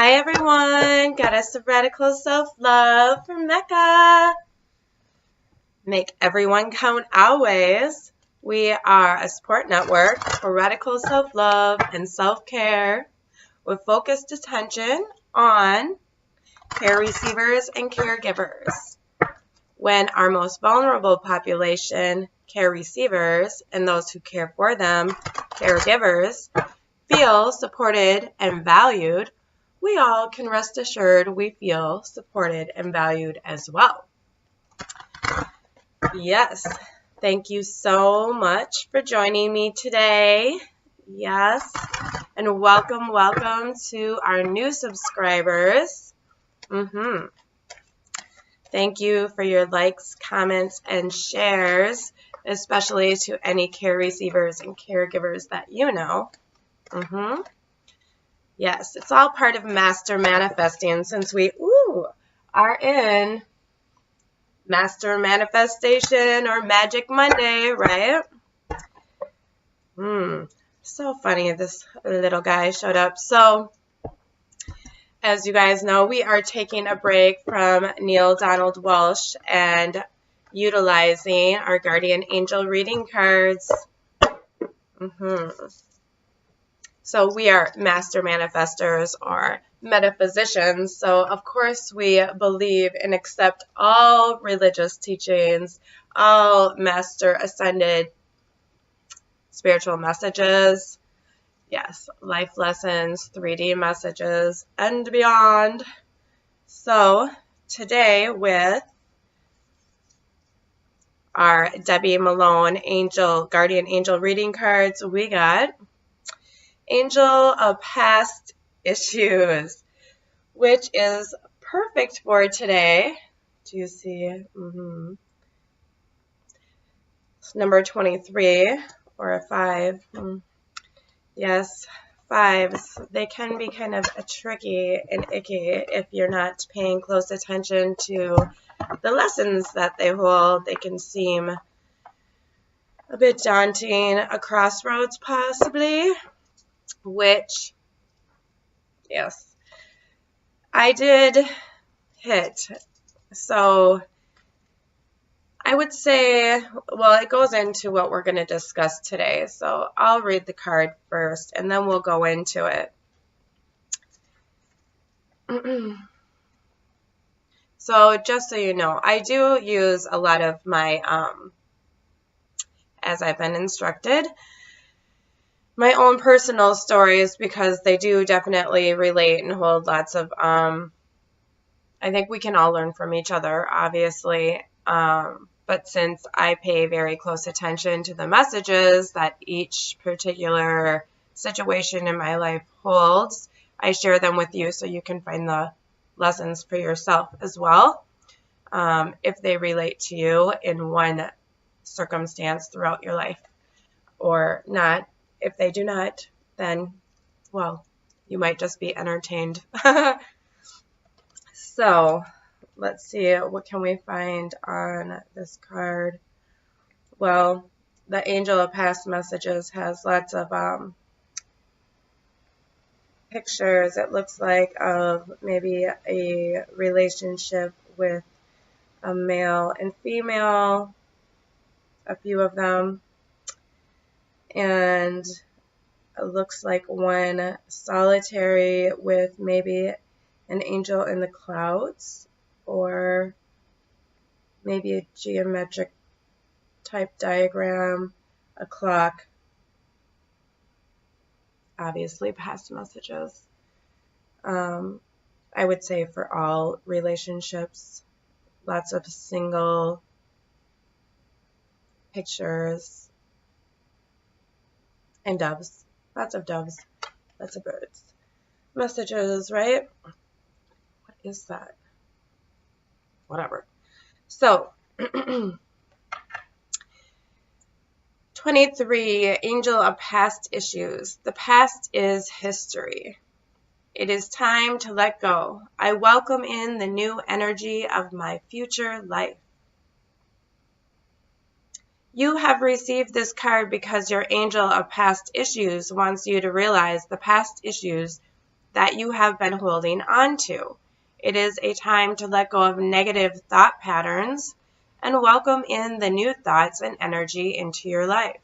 Hi everyone, Goddess of Radical Self-Love from MECA. Make everyone count always. We are a support network for radical self-love and self-care with focused attention on care receivers and caregivers. When our most vulnerable population, care receivers, and those who care for them, caregivers, feel supported and valued, we all can rest assured we feel supported and valued as well. Yes, thank you so much for joining me today. Yes, and welcome to our new subscribers. Thank you for your likes, comments, and shares, especially to any care receivers and caregivers that you know. Yes, it's all part of Master Manifesting since we are in Master Manifestation or Magic Monday, right? So funny this little guy showed up. So, as you guys know, we are taking a break from Neil Donald Walsh and utilizing our Guardian Angel reading cards. So we are master manifestors or metaphysicians. So of course we believe and accept all religious teachings, all master ascended spiritual messages. Yes, life lessons, 3D messages, and beyond. So today with our Debbie Malone Guardian Angel reading cards, we got Angel of Past Issues, which is perfect for today. Do you see? It's number 23 or a 5. Yes, 5s. They can be kind of tricky and icky if you're not paying close attention to the lessons that they hold. They can seem a bit daunting, a crossroads possibly. Which, yes, I did hit. So I would say, well, it goes into what we're going to discuss today. So I'll read the card first, and then we'll go into it. So just so you know, I do use a lot of my, as I've been instructed, my own personal stories, because they do definitely relate and hold lots of, I think we can all learn from each other, obviously, but since I pay very close attention to the messages that each particular situation in my life holds, I share them with you so you can find the lessons for yourself as well, if they relate to you in one circumstance throughout your life or not. If they do not, then, well, you might just be entertained. So, let's see, what can we find on this card? Well, the Angel of Past Messages has lots of pictures, it looks like, of maybe a relationship with a male and female, a few of them. And it looks like one solitary with maybe an angel in the clouds, or maybe a geometric type diagram, a clock. Obviously past messages. I would say for all relationships, lots of single pictures. And doves. Lots of doves. Lots of birds. Messages, right? What is that? Whatever. So, 23, Angel of Past Issues. The past is history. It is time to let go. I welcome in the new energy of my future life. You have received this card because your Angel of Past Issues wants you to realize the past issues that you have been holding on to. It is a time to let go of negative thought patterns and welcome in the new thoughts and energy into your life.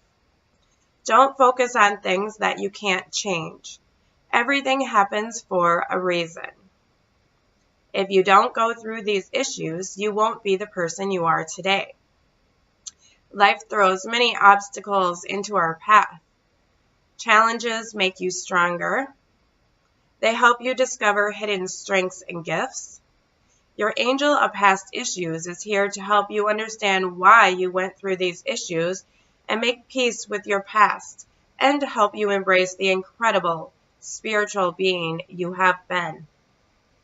Don't focus on things that you can't change. Everything happens for a reason. If you don't go through these issues, you won't be the person you are today. Life throws many obstacles into our path. Challenges make you stronger. They help you discover hidden strengths and gifts. Your angel of past issues is here to help you understand why you went through these issues and make peace with your past, and to help you embrace the incredible spiritual being you have been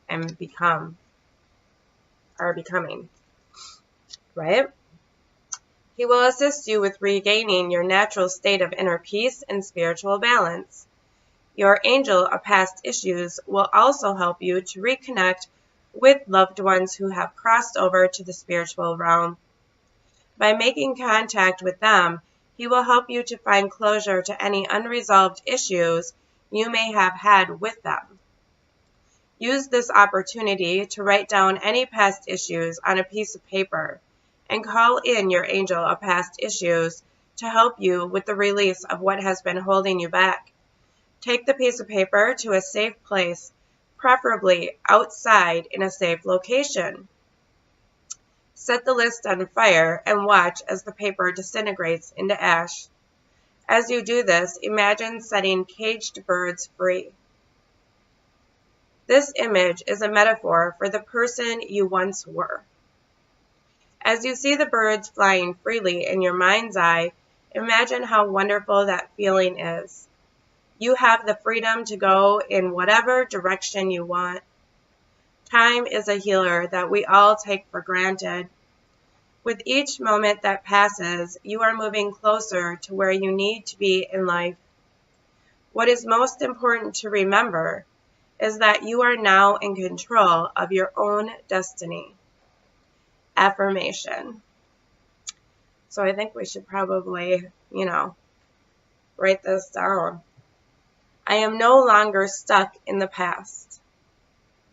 and are becoming, right? He will assist you with regaining your natural state of inner peace and spiritual balance. Your angel of past issues will also help you to reconnect with loved ones who have crossed over to the spiritual realm. By making contact with them, he will help you to find closure to any unresolved issues you may have had with them. Use this opportunity to write down any past issues on a piece of paper and call in your angel of past issues to help you with the release of what has been holding you back. Take the piece of paper to a safe place, preferably outside in a safe location. Set the list on fire and watch as the paper disintegrates into ash. As you do this, imagine setting caged birds free. This image is a metaphor for the person you once were. As you see the birds flying freely in your mind's eye, imagine how wonderful that feeling is. You have the freedom to go in whatever direction you want. Time is a healer that we all take for granted. With each moment that passes, you are moving closer to where you need to be in life. What is most important to remember is that you are now in control of your own destiny. Affirmation. So I think we should probably, write this down. I am no longer stuck in the past.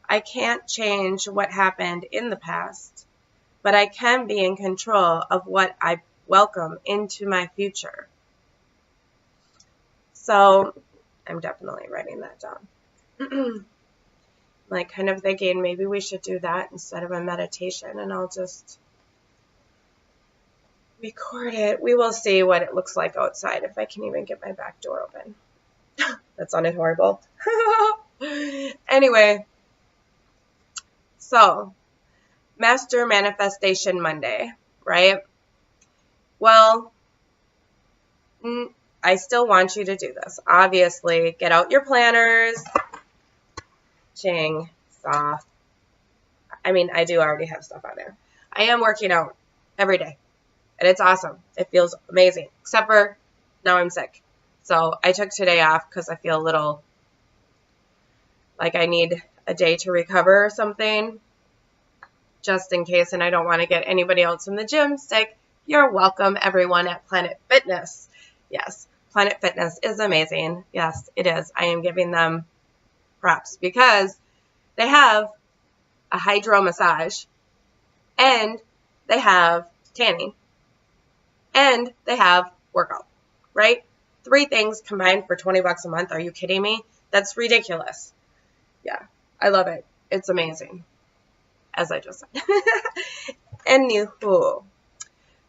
I can't change what happened in the past, but I can be in control of what I welcome into my future. So I'm definitely writing that down. Like kind of thinking maybe we should do that instead of a meditation, and I'll just record it. We will see what it looks like outside if I can even get my back door open. That sounded horrible. Anyway, so Master Manifestation Monday, right? Well, I still want you to do this. Obviously, get out your planners. Ching, soft. I mean, I do already have stuff on there. I am working out every day, and it's awesome. It feels amazing, except for now I'm sick. So I took today off because I feel a little like I need a day to recover or something, just in case, and I don't want to get anybody else in the gym sick. You're welcome, everyone at Planet Fitness. Yes, Planet Fitness is amazing. Yes, it is. I am giving them props because they have a hydro massage, and they have tanning, and they have workout, right? 3 things combined for $20 a month. Are you kidding me? That's ridiculous. Yeah, I love it. It's amazing, as I just said. Anywho,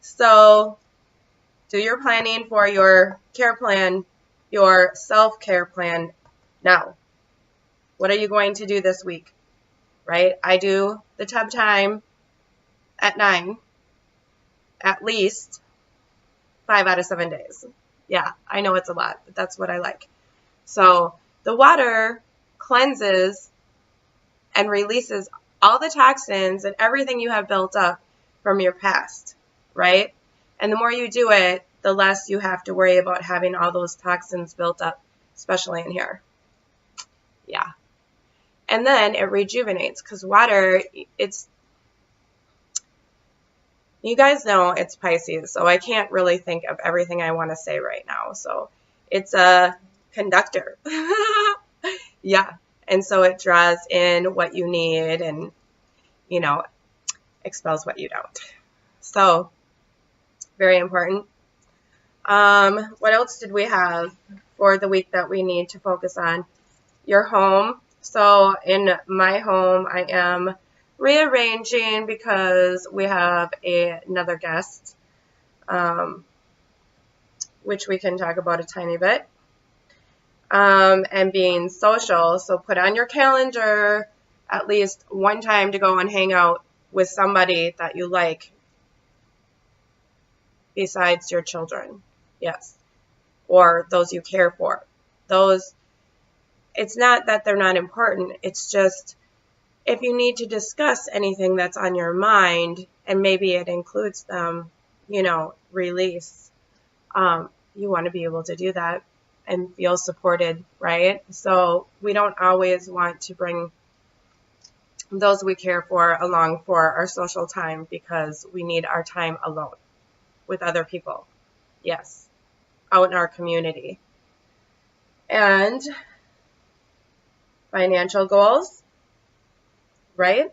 so do your planning for your care plan, your self-care plan now. What are you going to do this week, right? I do the tub time at 9, at least 5 out of 7 days. Yeah, I know it's a lot, but that's what I like. So the water cleanses and releases all the toxins and everything you have built up from your past, right? And the more you do it, the less you have to worry about having all those toxins built up, especially in here. Yeah. And then it rejuvenates because water, you guys know it's Pisces, so I can't really think of everything I want to say right now. So it's a conductor. Yeah. And so it draws in what you need and, you know, expels what you don't. So very important. What else did we have for the week that we need to focus on? Your home. So in my home, I am rearranging because we have another guest, which we can talk about a tiny bit. And being social. So put on your calendar at least one time to go and hang out with somebody that you like besides your children. Yes. Or those you care for. Those, it's not that they're not important. It's just if you need to discuss anything that's on your mind, and maybe it includes them, you know, release, you want to be able to do that and feel supported, right? So we don't always want to bring those we care for along for our social time because we need our time alone with other people. Yes, out in our community. And financial goals, right?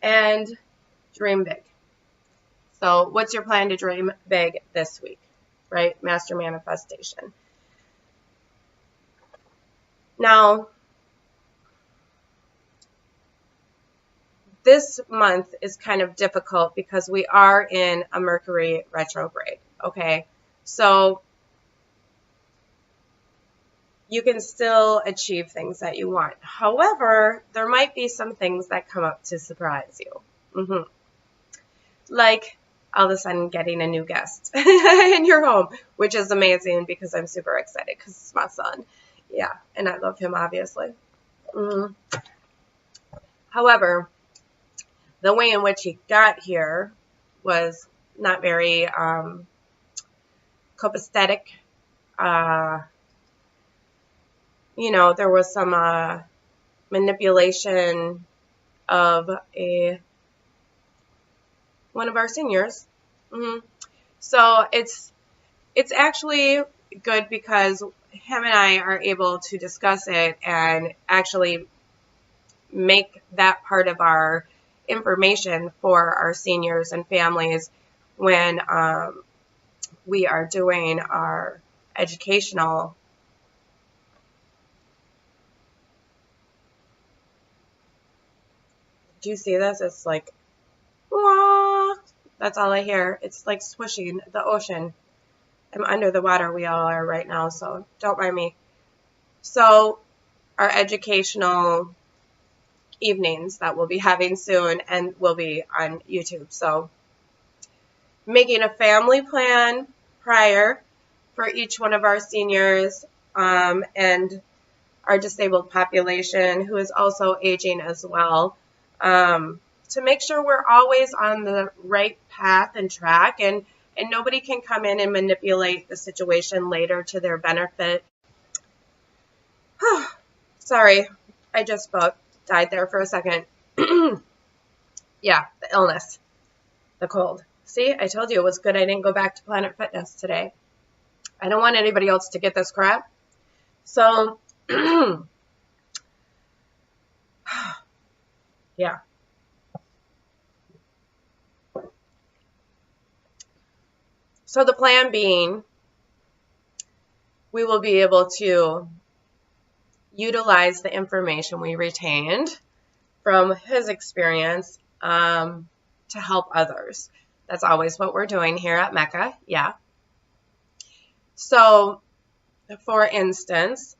And dream big. So what's your plan to dream big this week, right? Master manifestation. Now, this month is kind of difficult because we are in a Mercury retrograde, okay? So you can still achieve things that you want. However, there might be some things that come up to surprise you. Like all of a sudden getting a new guest in your home, which is amazing because I'm super excited because it's my son. Yeah, and I love him, obviously. However, the way in which he got here was not very copacetic. You know, there was some manipulation of one of our seniors. So it's actually good because him and I are able to discuss it and actually make that part of our information for our seniors and families when we are doing our educational Do you see this? It's like, wah! That's all I hear. It's like swishing the ocean. I'm under the water. We all are right now, so don't mind me. So our educational evenings that we'll be having soon and will be on YouTube. So making a family plan prior for each one of our seniors and our disabled population who is also aging as well. To make sure we're always on the right path and track and nobody can come in and manipulate the situation later to their benefit. Sorry, I just about died there for a second. Yeah, the illness, the cold. See, I told you it was good I didn't go back to Planet Fitness today. I don't want anybody else to get this crap. So, yeah. So the plan being, we will be able to utilize the information we retained from his experience to help others. That's always what we're doing here at MECA, yeah. So, for instance,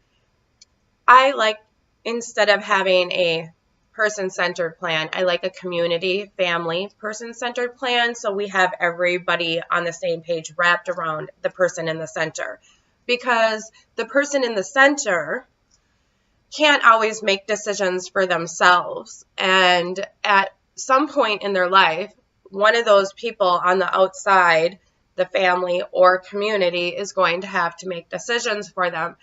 I like, instead of having a person-centered plan, I like a community, family, person-centered plan, so we have everybody on the same page wrapped around the person in the center. Because the person in the center can't always make decisions for themselves, and at some point in their life, one of those people on the outside, the family or community, is going to have to make decisions for them.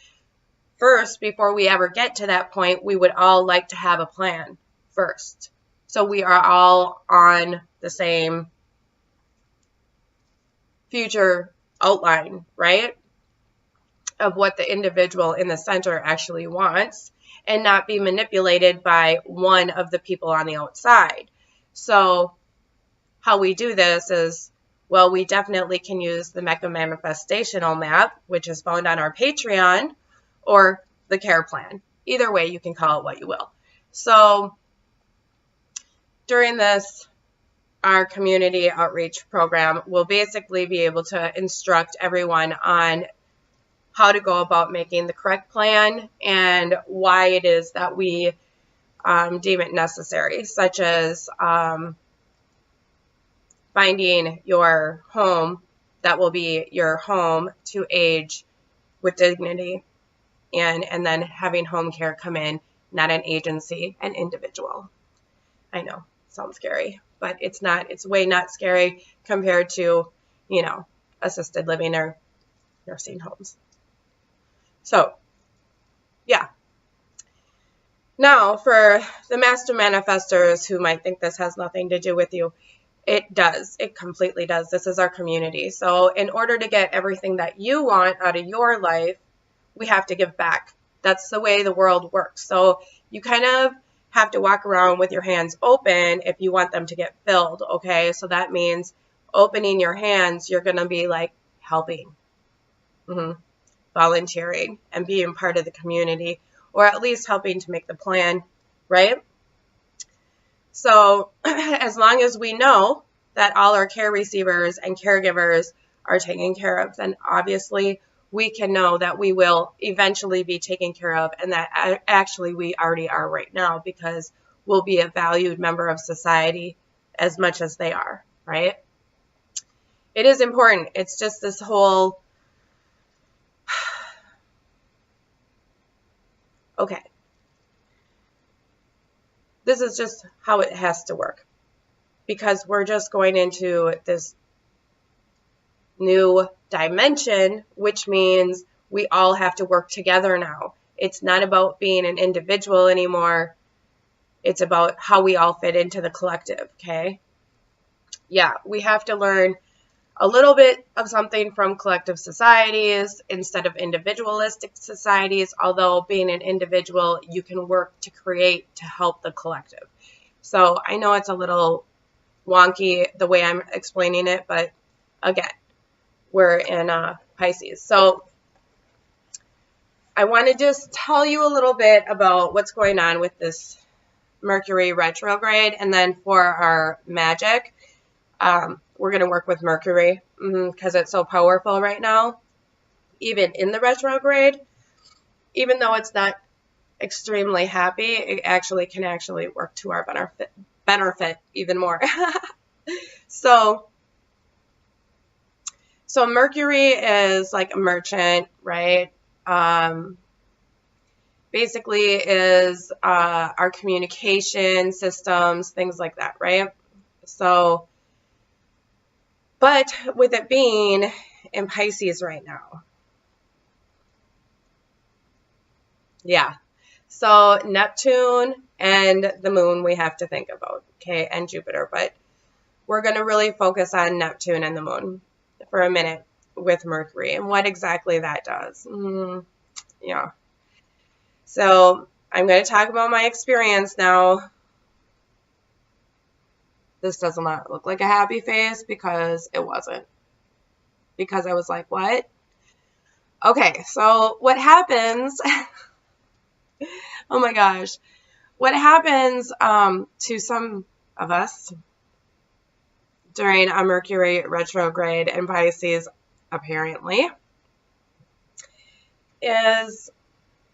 First, before we ever get to that point, we would all like to have a plan first. So we are all on the same future outline, right, of what the individual in the center actually wants. and not be manipulated by one of the people on the outside. So how we do this is, well, we definitely can use the MECA Manifestational Map, which is found on our Patreon, or the care plan. Either way, you can call it what you will. So during this, our community outreach program will basically be able to instruct everyone on how to go about making the correct plan and why it is that we deem it necessary, such as finding your home that will be your home to age with dignity, and then having home care come in, not an agency, an individual. I know, sounds scary, but it's not. It's way not scary compared to, you know, assisted living or nursing homes. So, yeah. Now, for the master manifestors who might think this has nothing to do with you, it does. It completely does. This is our community. So in order to get everything that you want out of your life, we have to give back. That's the way the world works. So you kind of have to walk around with your hands open if you want them to get filled, okay? So that means opening your hands, you're going to be like helping, volunteering, and being part of the community, or at least helping to make the plan, right? So as long as we know that all our care receivers and caregivers are taken care of, then obviously we can know that we will eventually be taken care of, and that actually we already are right now, because we'll be a valued member of society as much as they are, right? It is important. It's just this whole, okay. This is just how it has to work, because we're just going into this new dimension, which means we all have to work together now. It's not about being an individual anymore. It's about how we all fit into the collective, okay? Yeah, we have to learn a little bit of something from collective societies instead of individualistic societies, although being an individual, you can work to create to help the collective. So I know it's a little wonky the way I'm explaining it, but again, we're in Pisces. So I want to just tell you a little bit about what's going on with this Mercury retrograde, and then for our magic, we're going to work with Mercury because it's so powerful right now, even in the retrograde. Even though it's not extremely happy, it actually can work to our benefit even more. So Mercury is like a merchant, right? Basically is our communication systems, things like that, right? So, but with it being in Pisces right now, yeah. So Neptune and the moon we have to think about, okay, and Jupiter, but we're going to really focus on Neptune and the moon for a minute with Mercury and what exactly that does. Yeah. So I'm going to talk about my experience now. This does not look like a happy face because it wasn't. Because I was like, what? Okay, so what happens, oh my gosh, what happens to some of us during a Mercury retrograde in Pisces, apparently, is,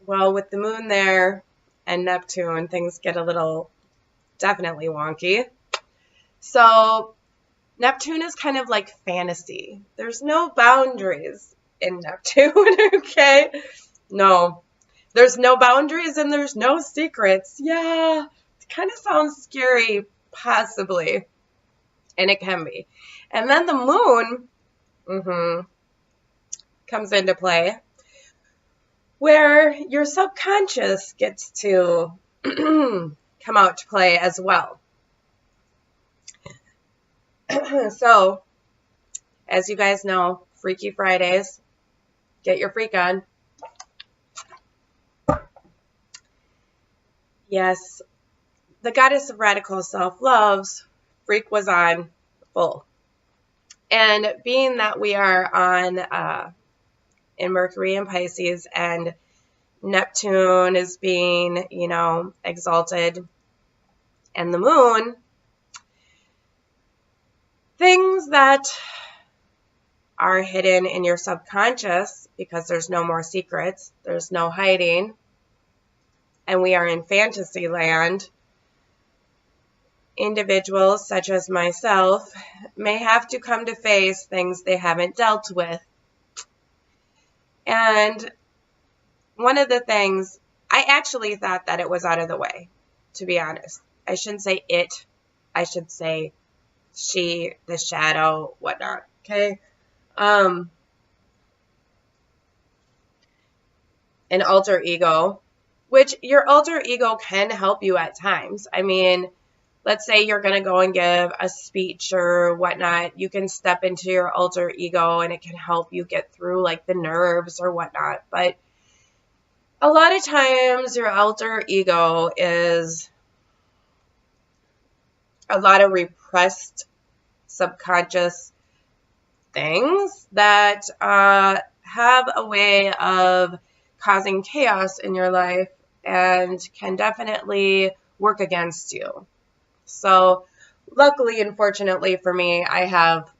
well, with the moon there and Neptune, things get a little definitely wonky. So Neptune is kind of like fantasy. There's no boundaries in Neptune, okay? No. There's no boundaries and there's no secrets. Yeah, it kind of sounds scary, possibly. And it can be. And then the moon comes into play, where your subconscious gets to come out to play as well. So, as you guys know, Freaky Fridays, get your freak on. Yes, the goddess of radical self-love's freak was on full. And being that we are on in Mercury and Pisces, and Neptune is being, exalted, and the moon, things that are hidden in your subconscious, because there's no more secrets, there's no hiding, and we are in fantasy land, individuals such as myself may have to come to face things they haven't dealt with. And one of the things, I actually thought that it was out of the way, to be honest. I shouldn't say it. I should say she, the shadow, whatnot. Okay? An alter ego, which your alter ego can help you at times. I mean, let's say you're going to go and give a speech or whatnot. You can step into your alter ego and it can help you get through like the nerves or whatnot. But a lot of times your alter ego is a lot of repressed subconscious things that have a way of causing chaos in your life and can definitely work against you. So luckily and fortunately for me, I have,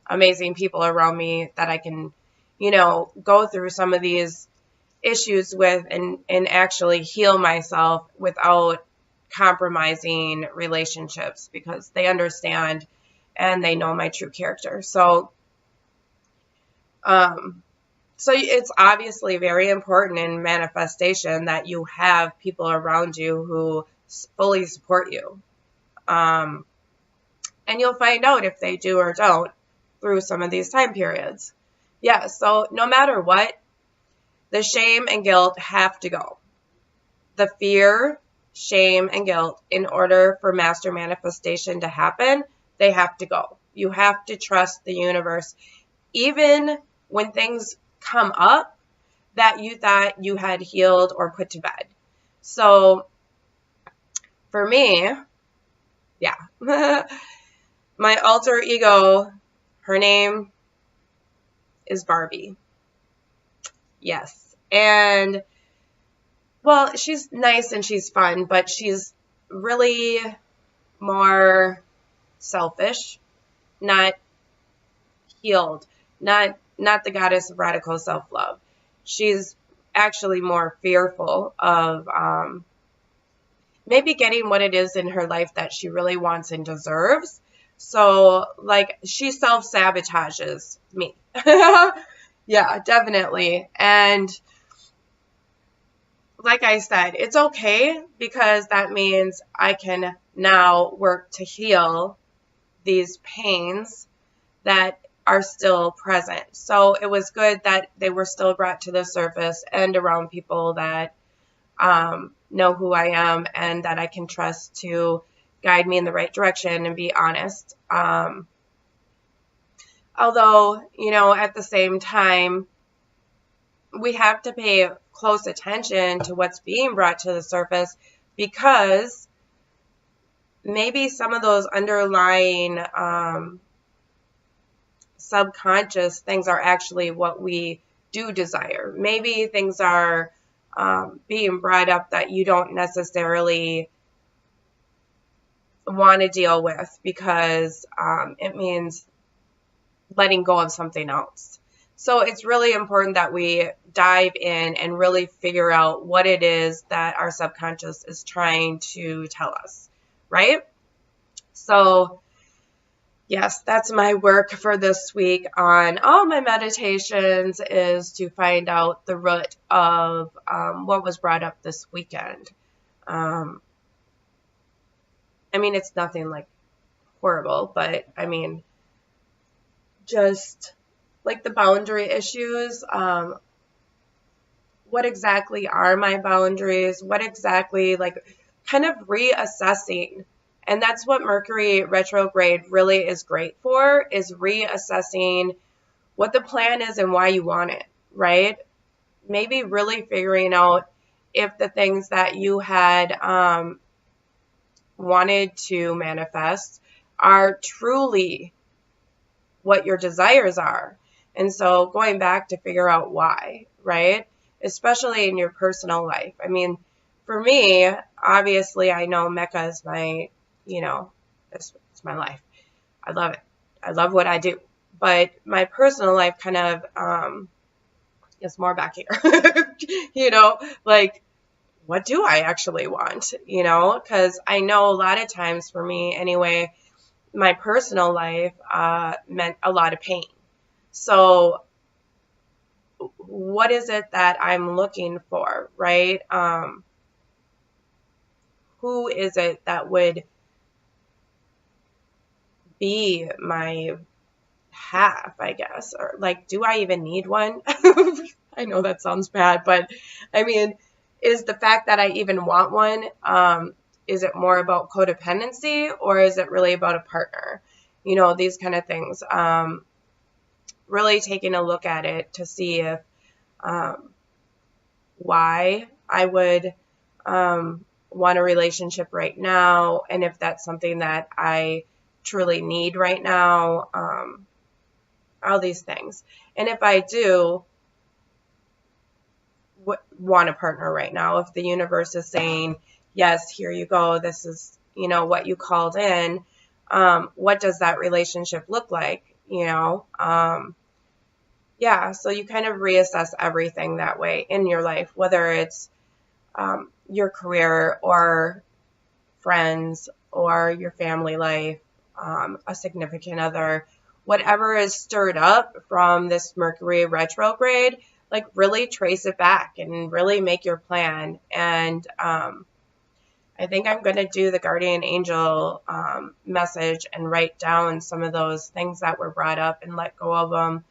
amazing people around me that I can, go through some of these issues with and actually heal myself without compromising relationships, because they understand and they know my true character. So it's obviously very important in manifestation that you have people around you who fully support you. And you'll find out if they do or don't through some of these time periods. Yeah, so no matter what, the shame and guilt have to go. The fear, shame, and guilt, in order for master manifestation to happen, they have to go. You have to trust the universe. Even when things come up that you thought you had healed or put to bed. So for me, yeah, my alter ego, her name is Barbie. Yes. And, well, she's nice and she's fun, but she's really more selfish, not healed, not the goddess of radical self-love. She's actually more fearful of maybe getting what it is in her life that she really wants and deserves. So, like, she self-sabotages me. Yeah, definitely. And like I said, it's okay, because that means I can now work to heal these pains that are still present. So it was good that they were still brought to the surface and around people that know who I am and that I can trust to guide me in the right direction and be honest. Although, at the same time, we have to pay close attention to what's being brought to the surface, because maybe some of those underlying subconscious things are actually what we do desire. Maybe things are being brought up that you don't necessarily want to deal with, because it means letting go of something else. So it's really important that we dive in and really figure out what it is that our subconscious is trying to tell us, right? So yes, that's my work for this week on all my meditations, is to find out the root of what was brought up this weekend. I mean, it's nothing like horrible, but I mean, just like the boundary issues. What exactly are my boundaries? What exactly, like, kind of reassessing. And that's what Mercury Retrograde really is great for, is reassessing what the plan is and why you want it, right? Maybe really figuring out if the things that you had wanted to manifest are truly what your desires are. And so going back to figure out why, right? Especially in your personal life. I mean, for me, obviously, I know MECA is my, it's my life. I love it. I love what I do. But my personal life kind of is more back here. Like, what do I actually want? Because I know a lot of times for me anyway, my personal life meant a lot of pain. So what is it that I'm looking for, right? Who is it that would be my half, I guess? Or like, do I even need one? I know that sounds bad, but I mean, is the fact that I even want one, is it more about codependency, or is it really about a partner? These kind of things. Really taking a look at it to see if why I would want a relationship right now, and if that's something that I truly need right now, all these things. And if I do want a partner right now, if the universe is saying, yes, here you go, this is, what you called in, what does that relationship look like? Yeah, so you kind of reassess everything that way in your life, whether it's your career or friends or your family life, a significant other, whatever is stirred up from this Mercury retrograde, like really trace it back and really make your plan. And I think I'm going to do the guardian angel message and write down some of those things that were brought up and let go of them,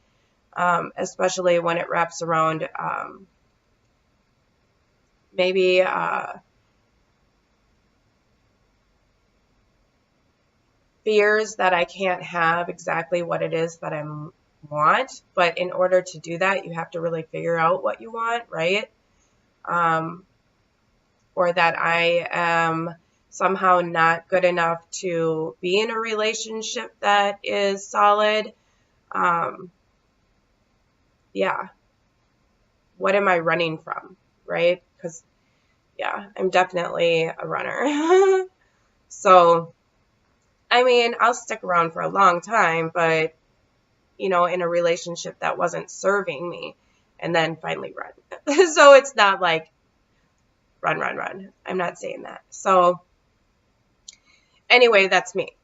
especially when it wraps around maybe fears that I can't have exactly what it is that I want. But in order to do that, you have to really figure out what you want, right? Or that I am somehow not good enough to be in a relationship that is solid. Yeah. What am I running from, right? Because, yeah, I'm definitely a runner. So, I mean, I'll stick around for a long time, but, in a relationship that wasn't serving me, and then finally run. So it's not like run. I'm not saying that. So anyway, that's me.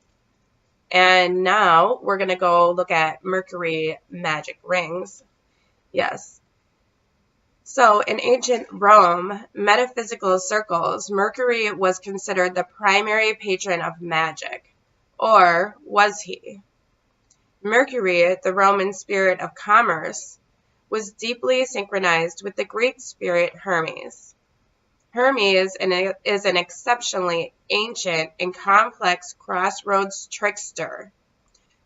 And now we're going to go look at Mercury magic rings. Yes. So in ancient Rome, metaphysical circles, Mercury was considered the primary patron of magic. Or was he? Mercury, the Roman spirit of commerce, was deeply synchronized with the Greek spirit Hermes. Hermes is an exceptionally ancient and complex crossroads trickster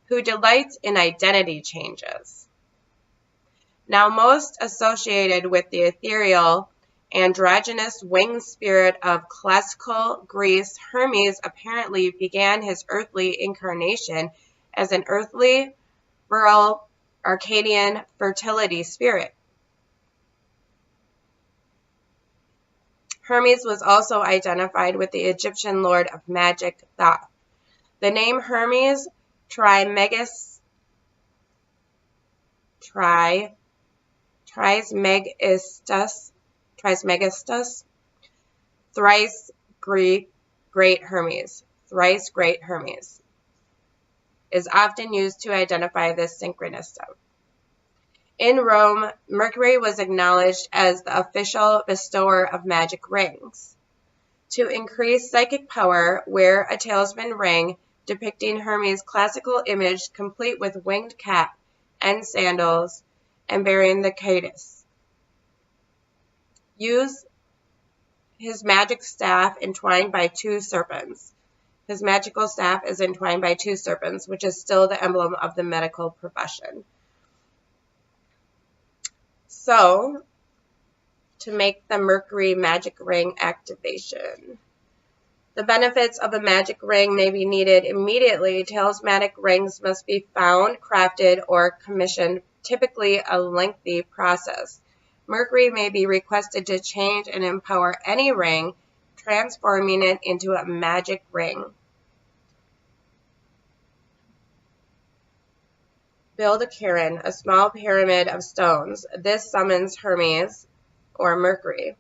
who delights in identity changes. Now most associated with the ethereal, androgynous winged spirit of classical Greece, Hermes apparently began his earthly incarnation as an earthly, virile, Arcadian fertility spirit. Hermes was also identified with the Egyptian lord of magic, Thoth. The name Hermes Trismegistus, thrice great Hermes, is often used to identify this synchronism. In Rome, Mercury was acknowledged as the official bestower of magic rings. To increase psychic power, wear a talisman ring depicting Hermes' classical image complete with winged cap and sandals and bearing the caduceus. Use his magic staff entwined by two serpents. His magical staff is entwined by two serpents, which is still the emblem of the medical profession. So, to make the Mercury magic ring activation. The benefits of a magic ring may be needed immediately. Talismanic rings must be found, crafted, or commissioned, typically a lengthy process. Mercury may be requested to change and empower any ring, transforming it into a magic ring. Build a cairn, a small pyramid of stones. This summons Hermes or Mercury.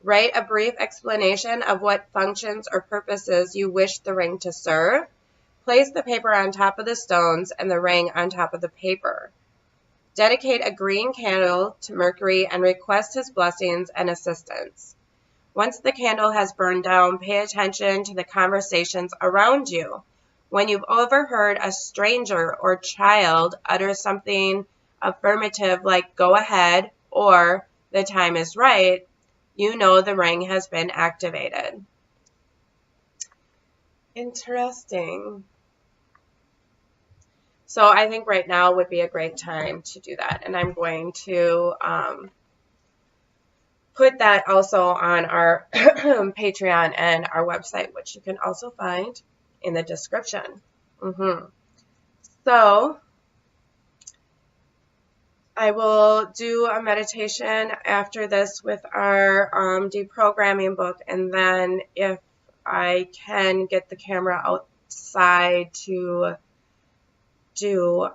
Write a brief explanation of what functions or purposes you wish the ring to serve. Place the paper on top of the stones and the ring on top of the paper. Dedicate a green candle to Mercury and request his blessings and assistance. Once the candle has burned down, pay attention to the conversations around you. When you've overheard a stranger or child utter something affirmative like "go ahead" or "the time is right," you know the ring has been activated. Interesting. So I think right now would be a great time to do that. And I'm going to put that also on our Patreon and our website, which you can also find in the description. So I will do a meditation after this with our deprogramming book, and then if I can get the camera outside to do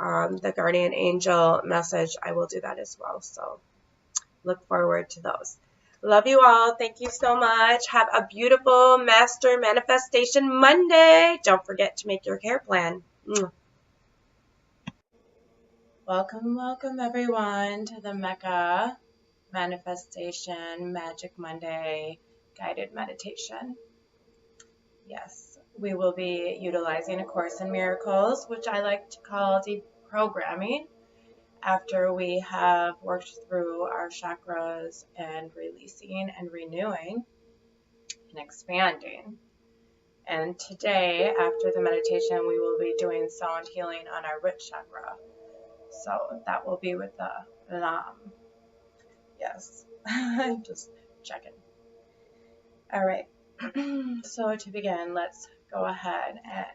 the guardian angel message, I will do that as well. So look forward to those. Love you all. Thank you so much. Have a beautiful Master Manifestation Monday. Don't forget to make your care plan. Welcome, welcome everyone to the MECA Manifestation Magic Monday guided meditation. Yes, we will be utilizing A Course in Miracles, which I like to call deprogramming, after we have worked through our chakras and releasing and renewing and expanding. And today, after the meditation, we will be doing sound healing on our root chakra. So that will be with the Lam. Yes, I'm just checking. All right. So to begin, let's go ahead and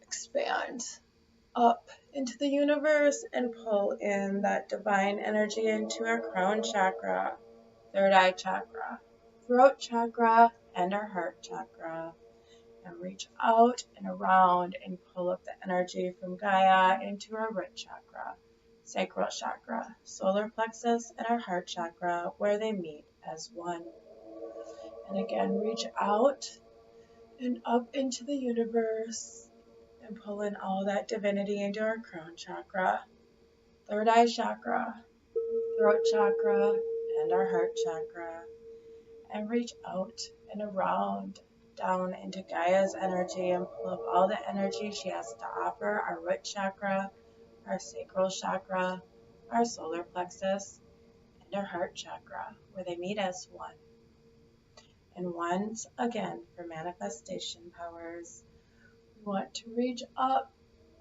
expand up into the universe and pull in that divine energy into our crown chakra, third eye chakra, throat chakra, and our heart chakra. And reach out and around and pull up the energy from Gaia into our root chakra, sacral chakra, solar plexus, and our heart chakra, where they meet as one. And again, reach out and up into the universe and pull in all that divinity into our crown chakra, third eye chakra, throat chakra, and our heart chakra. And reach out and around down into Gaia's energy and pull up all the energy she has to offer, our root chakra, our sacral chakra, our solar plexus, and our heart chakra, where they meet as one. And once again, for manifestation powers, we want to reach up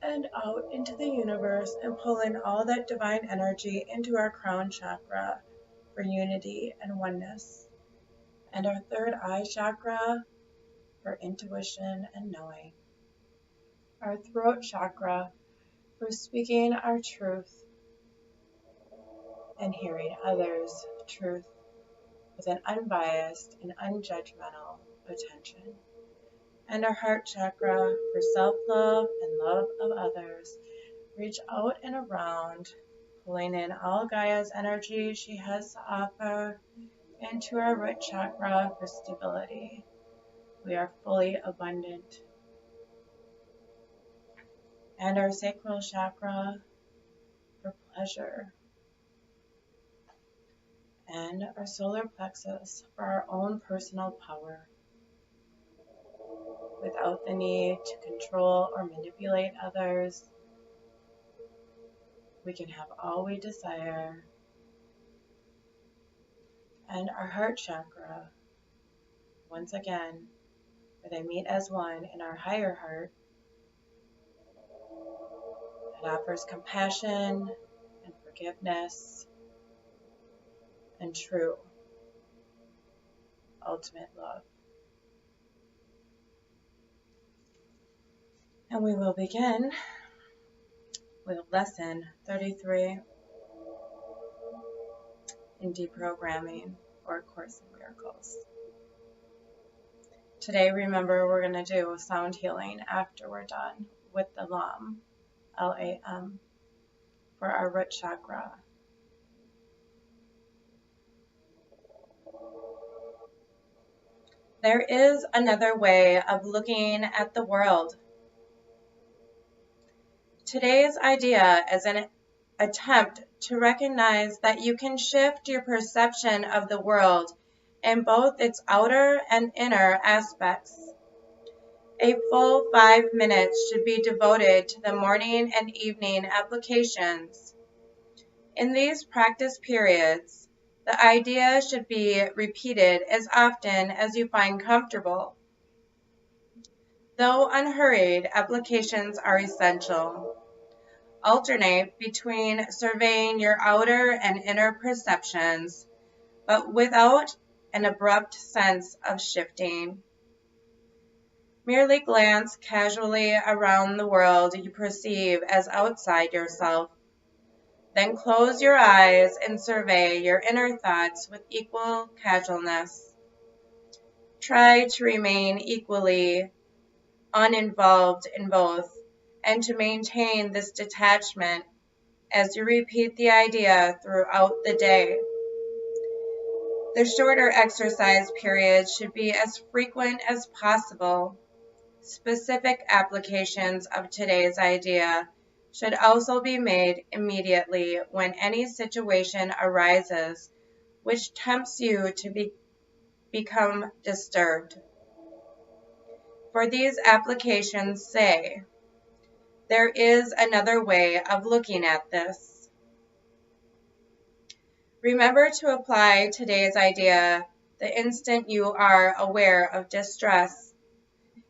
and out into the universe and pull in all that divine energy into our crown chakra for unity and oneness, and our third eye chakra for intuition and knowing, our throat chakra for speaking our truth and hearing others' truth with an unbiased and unjudgmental attention, and our heart chakra for self-love and love of others. Reach out and around, pulling in all Gaia's energy she has to offer into our root chakra for stability. We are fully abundant. And our sacral chakra for pleasure. And our solar plexus for our own personal power, without the need to control or manipulate others. We can have all we desire. And our heart chakra, once again, where they meet as one in our higher heart. It offers compassion and forgiveness and true ultimate love. And we will begin with lesson 33 in deprogramming or A Course in Miracles. Today, remember, we're going to do sound healing after we're done with the LAM, L-A-M, for our root chakra. There is another way of looking at the world. Today's idea is an attempt to recognize that you can shift your perception of the world in both its outer and inner aspects. A full 5 minutes should be devoted to the morning and evening applications. In these practice periods, the idea should be repeated as often as you find comfortable. Though unhurried, applications are essential. Alternate between surveying your outer and inner perceptions, but without an abrupt sense of shifting. Merely glance casually around the world you perceive as outside yourself. Then close your eyes and survey your inner thoughts with equal casualness. Try to remain equally uninvolved in both, and to maintain this detachment as you repeat the idea throughout the day. The shorter exercise periods should be as frequent as possible. Specific applications of today's idea should also be made immediately when any situation arises which tempts you to become disturbed. For these applications, say, there is another way of looking at this. Remember to apply today's idea the instant you are aware of distress.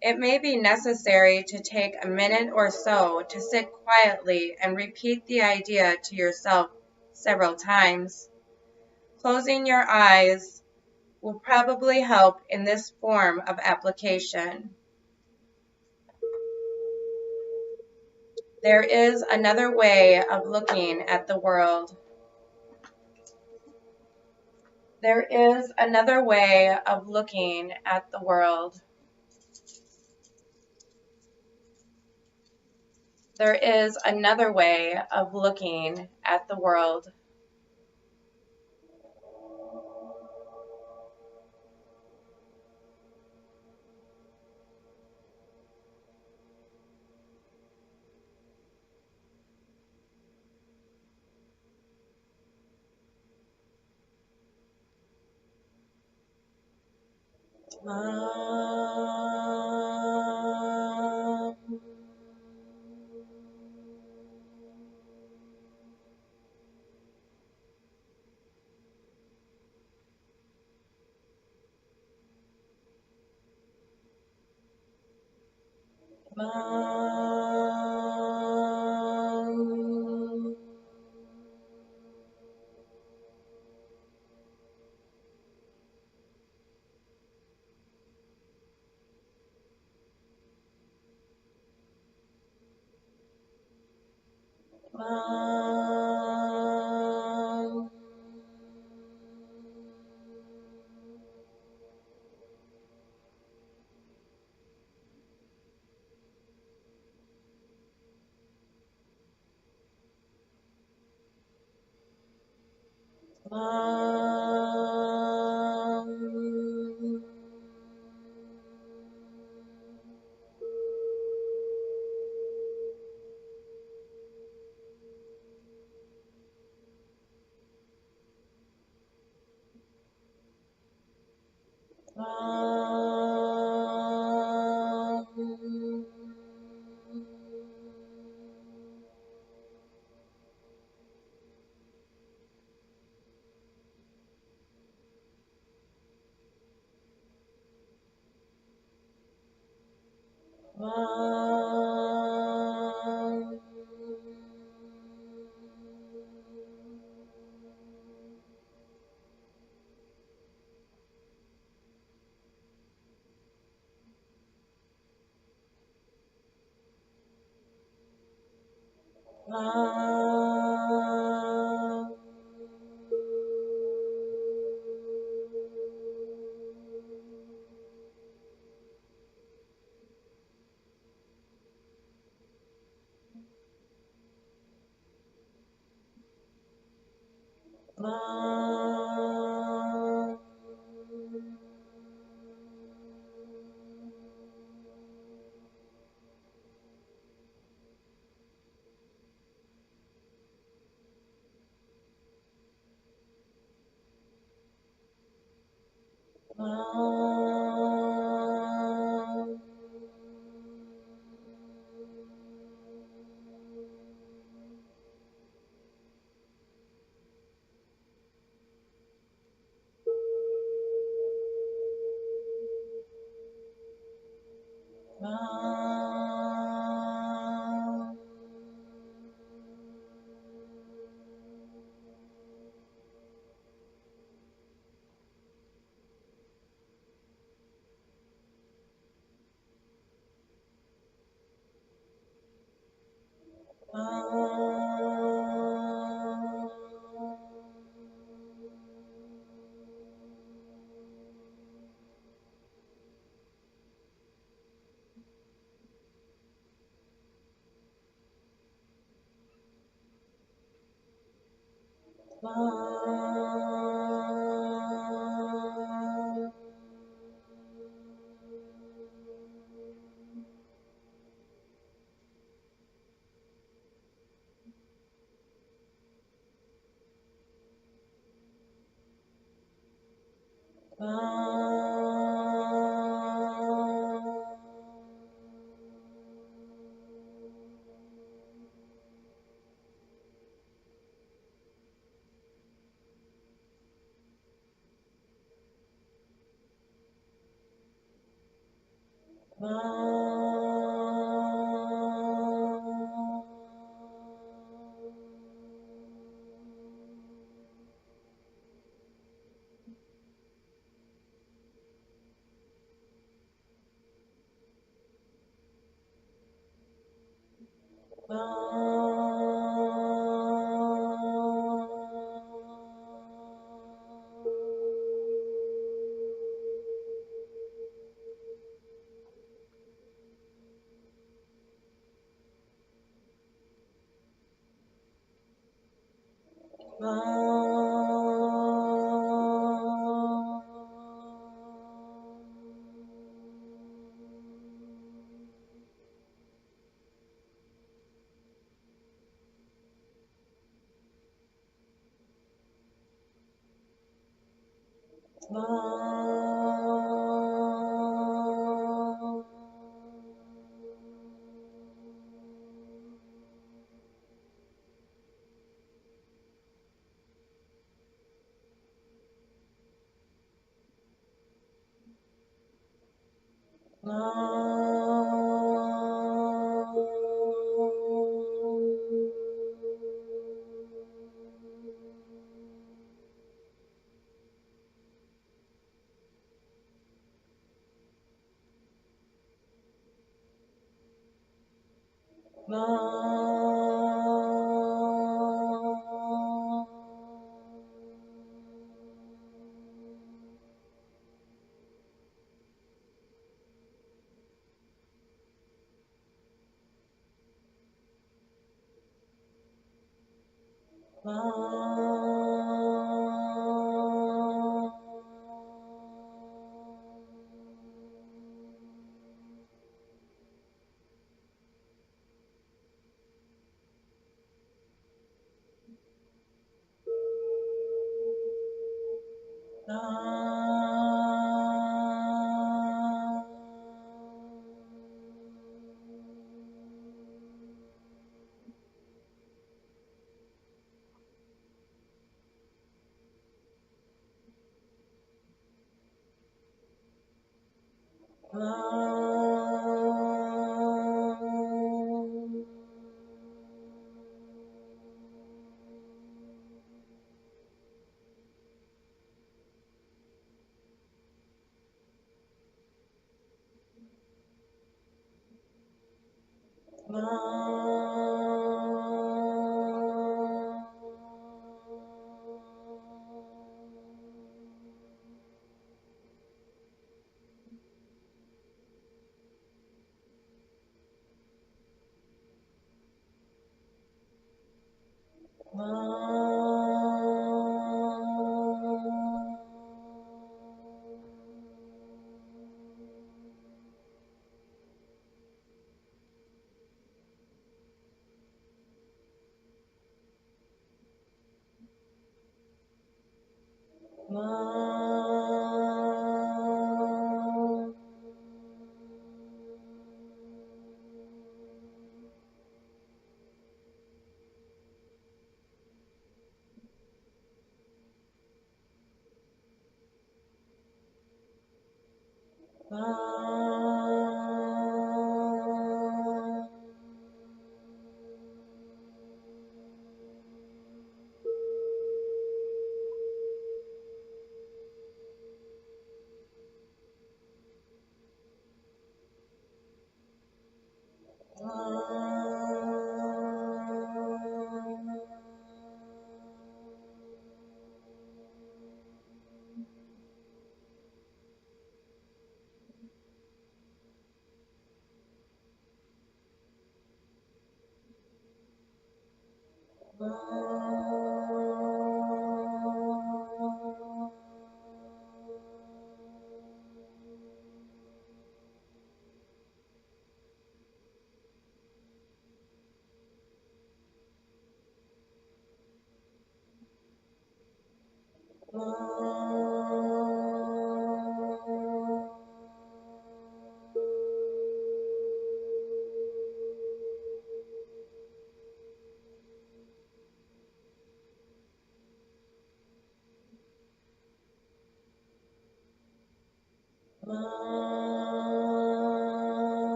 It may be necessary to take a minute or so to sit quietly and repeat the idea to yourself several times. Closing your eyes will probably help in this form of application. There is another way of looking at the world. There is another way of looking at the world. There is another way of looking at the world.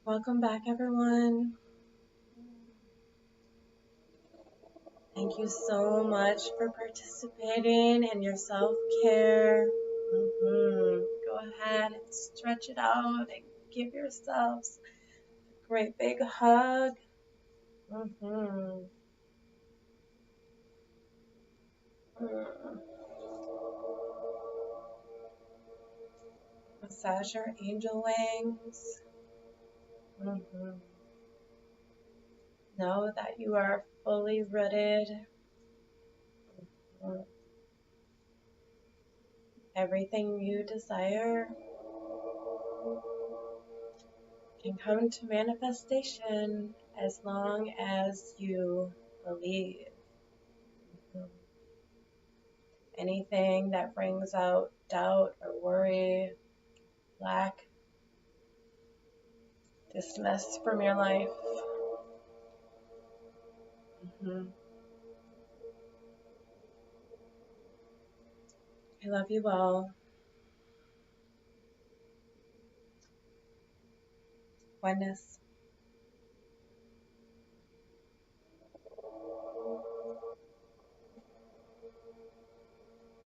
Welcome back, everyone. Thank you so much for participating in your self-care. Go ahead and stretch it out and give yourselves a great big hug. Massage your angel wings. Know that you are fully rooted. Everything you desire can come to manifestation as long as you believe. Anything that brings out doubt or worry, lack, dismiss from your life. Mm. I love you all. Oneness.